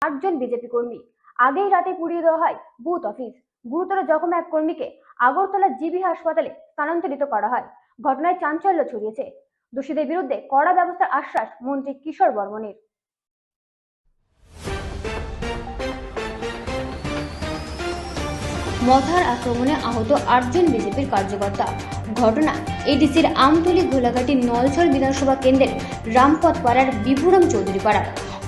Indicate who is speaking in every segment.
Speaker 1: আটজন বিজেপি কর্মী আগেই রাতে পুড়িয়ে দেওয়া হয় বুথ অফিস। গুরুতর জখম এক কর্মীকে আগরতলা জিবি হাসপাতালে স্থানান্তরিত করা হয়। ঘটনায় চাঞ্চল্য ছড়িয়েছে। দোষীদের বিরুদ্ধে কড়া ব্যবস্থার আশ্বাস মন্ত্রী কিশোর বর্মনের। মথার আক্রমণে আহত আটজন বিজেপির কার্যকর্তা। ঘটনা এডিসির আমতলী ঘোলাঘাটি নলছল বিধানসভা কেন্দ্রের রামপথ পাড়ার বিভুরাম চৌধুরী পাড়া।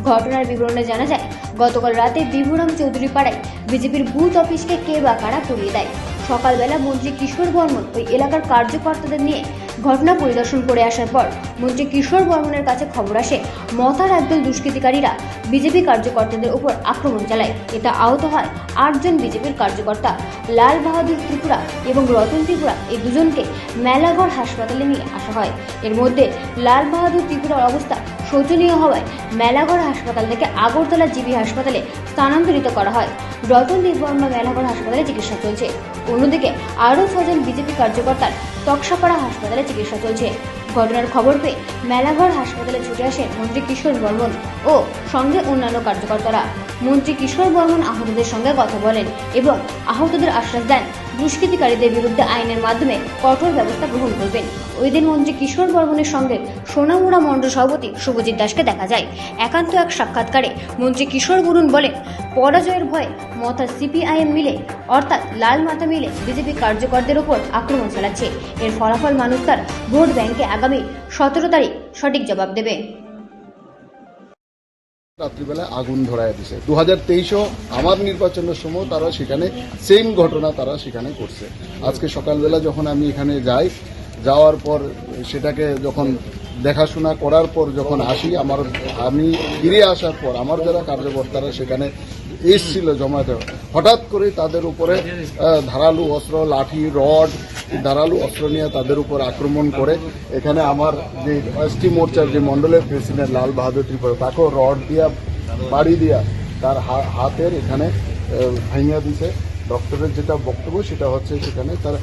Speaker 1: ঘটনার বিবরণে জানা যায়, গতকাল রাতে বিভুরাম চৌধুরী পাড়ায় বিজেপির বুথ অফিসকে কে বা কারা পুড়িয়ে দেয়। সকালবেলা মন্ত্রী কিশোর বর্মন ওই এলাকার কার্যকর্তাদের নিয়ে ঘটনা পরিদর্শন করে আসার পর মন্ত্রী কিশোর বর্মনের কাছে খবর আসে মথার একদল দুষ্কৃতিকারীরা বিজেপি কার্যকর্তাদের উপর আক্রমণ চালায়। এতে আহত হয় আটজন বিজেপির কার্যকর্তা। লাল বাহাদুর ত্রিপুরা এবং রতন ত্রিপুরা এই দুজনকে মেলাঘড় হাসপাতালে নিয়ে আসা হয়। এর মধ্যে লাল বাহাদুর ত্রিপুরার অবস্থা শোচনীয় হওয়ায় মেলাঘড় হাসপাতাল থেকে আগরতলা জিবি হাসপাতালে স্থানান্তরিত করা হয়। রতন দেববর্মা মেলাঘড় হাসপাতালে চিকিৎসা চলছে। অন্যদিকে আরও 6 জন বিজেপি কার্যকর্তার তক্সাপাড়া হাসপাতালে চিকিৎসা চলছে। ঘটনার খবর পেয়ে মেলাঘড় হাসপাতালে ছুটে আসেন মন্ত্রী কিশোর বর্মন ও সঙ্গে অন্যান্য কার্যকর্তারা। মন্ত্রী কিশোর বর্মন আহতদের সঙ্গে কথা বলেন এবং আহতদের আশ্বাস দেন দুষ্কৃতিকারীদের বিরুদ্ধে আইনের মাধ্যমে কঠোর ব্যবস্থা গ্রহণ করবেন। ওই দিন মন্ত্রী কিশোর বর্মনের সঙ্গে সোনামুড়া মণ্ডল সভাপতি শুভজিৎ দাসকে দেখা যায়। একান্ত এক সাক্ষাৎকারে মন্ত্রী কিশোর বর্মন বলেন, পরাজয়ের ভয়ে মথা সিপিআইএম মিলে অর্থাৎ লাল মাথা মিলে বিজেপি কার্যকরদের ওপর আক্রমণ চালাচ্ছে। এর ফলাফল মানুষ তার ভোট ব্যাংকে আগামী 17 তারিখ সঠিক জবাব দেবে।
Speaker 2: রাত্রিবেলা আগুন ধরায় দিছে 2023 আমার নির্বাচনের সময় তারা সেখানে সেম ঘটনা তারা সেখানে করছে। আজকে সকালবেলা যখন আমি এখানে যাওয়ার পর সেটাকে যখন দেখাশোনা করার পর যখন আমি ফিরে আসার পর আমার যারা কার্যকর্তারা সেখানে এসছিল জমা দেওয়া, হঠাৎ করে তাদের উপরে ধারালো অস্ত্র, লাঠি, রড, ধারালো অস্ত্র নিয়ে তাদের উপর আক্রমণ করে। এখানে আমার যে এসটি মোর্চার যে মন্ডলের প্রেসিডেন্ট লাল বাহাদুর ত্রিপুরা, তাকেও রড দিয়া বাড়ি দিয়া তার হাতের এখানে ভাঙিয়া দিছে। ডক্টরের যেটা বক্তব্য সেটা হচ্ছে সেখানে তার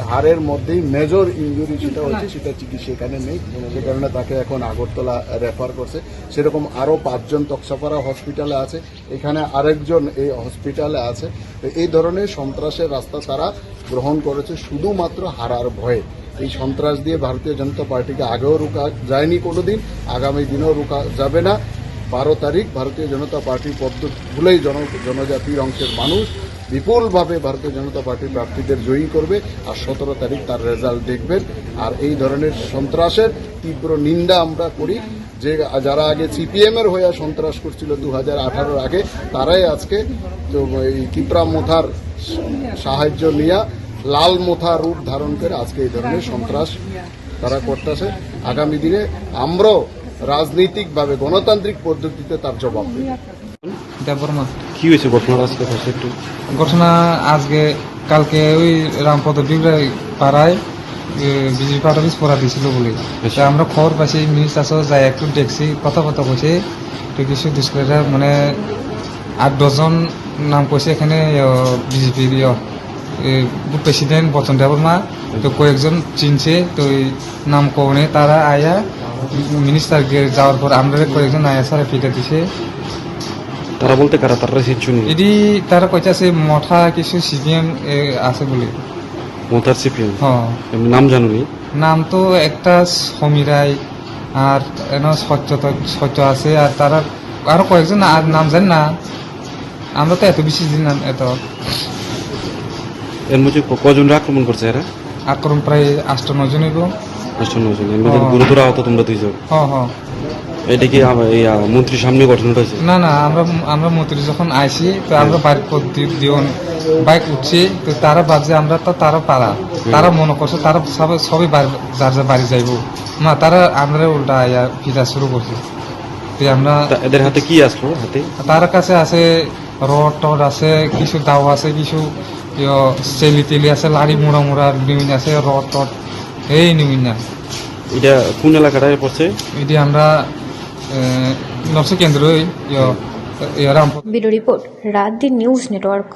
Speaker 2: হাড়ের মধ্যেই মেজর ইঞ্জুরি যেটা হচ্ছে সেটা চিকিৎসা এখানে নেই, সে কারণে তাকে এখন আগরতলা রেফার করছে। সেরকম আরও 5 জন তক্সাপাড়া হসপিটালে আছে, এখানে আরেকজন এই হসপিটালে আছে। এই ধরনের সন্ত্রাসের রাস্তা তারা গ্রহণ করেছে শুধুমাত্র হারার ভয়ে। এই সন্ত্রাস দিয়ে ভারতীয় জনতা পার্টিকে আগেও রোকা যায়নি কোনোদিন, আগামী দিনেও রোকা যাবে না। 12 তারিখ ভারতীয় জনতা পার্টির পদ্ধতি ভুলেই জনজাতির অংশের মানুষ বিপুলভাবে ভারতীয় জনতা পার্টির প্রার্থীদের জয়ী করবে, আর 17 তারিখ তার রেজাল্ট দেখবেন। আর এই ধরনের সন্ত্রাসের তীব্র নিন্দা আমরা করি। যে যারা আগে সিপিএম এর হয়ে সন্ত্রাস করছিল 2018 আগে, তারাই আজকে এই কিপ্রা মোথার সাহায্য নিয়ে লাল মোথা রূপ ধারণ করে আজকে এই ধরনের সন্ত্রাস তারা করতেছে। আগামী দিনে আমরাও রাজনৈতিকভাবে গণতান্ত্রিক পদ্ধতিতে তার জবাব দেব।
Speaker 3: দেববর্মা
Speaker 4: কি হয়েছে ঘটনা আজকে একটু?
Speaker 3: ঘটনা আজকে কালকে ওই রামপদ পাড়ায় বিজেপি পার্টি অফিস পড়া দিয়েছিল বলে আমরা খবর পাইছি। মিনিট আসো যাই একটু দেখছি, কথা কইছে তো কিছু দুষ্কৃতীরা মানে 8-10 জন নাম কইছে এখানে বিজেপির প্রেসিডেন্ট বচন দেববর্মা তো কয়েকজন চিনছে, তো নাম কনে তারা আয়া মিনিস্টার যাওয়ার পর আমরা কয়েকজন আয়া সারা পিঠা দিছে।
Speaker 4: তারা বলতে কারা? তারা চিনি
Speaker 3: এটি তারা কইতাছে মঠা কিছু সিপিএম আছে বলে।
Speaker 4: মথার সিপিএম?
Speaker 3: হ্যাঁ।
Speaker 4: নাম জানুনি? নাম
Speaker 3: তো একটা সমীরাই আর সত্য আছে, আর তারা আরো কয়েকজন আর নাম জানি না, আমরা তো এত বেশি দিন এত।
Speaker 4: এর মধ্যে কজন আক্রমণ করছে এরা?
Speaker 3: আক্রমণ প্রায় 8-9 জন হইব।
Speaker 4: 8-9 জন। এর মধ্যে গুরুতর আহত তোমরা 2 জন?
Speaker 3: হ্যাঁ।
Speaker 4: এটা কি মন্ত্রীর সামনে ঘটনাটা হয়েছে?
Speaker 3: না, আমরা মন্ত্রী যখন আইসি তো আমরা বাইক উঠছি, তো তারা ভাবছে আমরা তো তারা পাড়া, তারা মনে করছে তারা সবাই যার যার বাড়ি যাইব না, তারা আমরা উল্টা আয়া ফিরা শুরু করছি। আমরা
Speaker 4: এদের হাতে কি আসলো? হাতে
Speaker 3: তার কাছে আছে রড টড আছে, কিছু দাও আছে, কিছু তেলি আছে, লাড়ি মোড়া নিউইন আছে, রড টড এই নিউইন না।
Speaker 4: এটা কোন এলাকাটায় পড়ছে?
Speaker 3: এটি আমরা নকশা কেন্দ্র রামপুর।
Speaker 1: ব্যুরো রিপোর্ট, রাত দিন নিউজ নেটওয়ার্ক।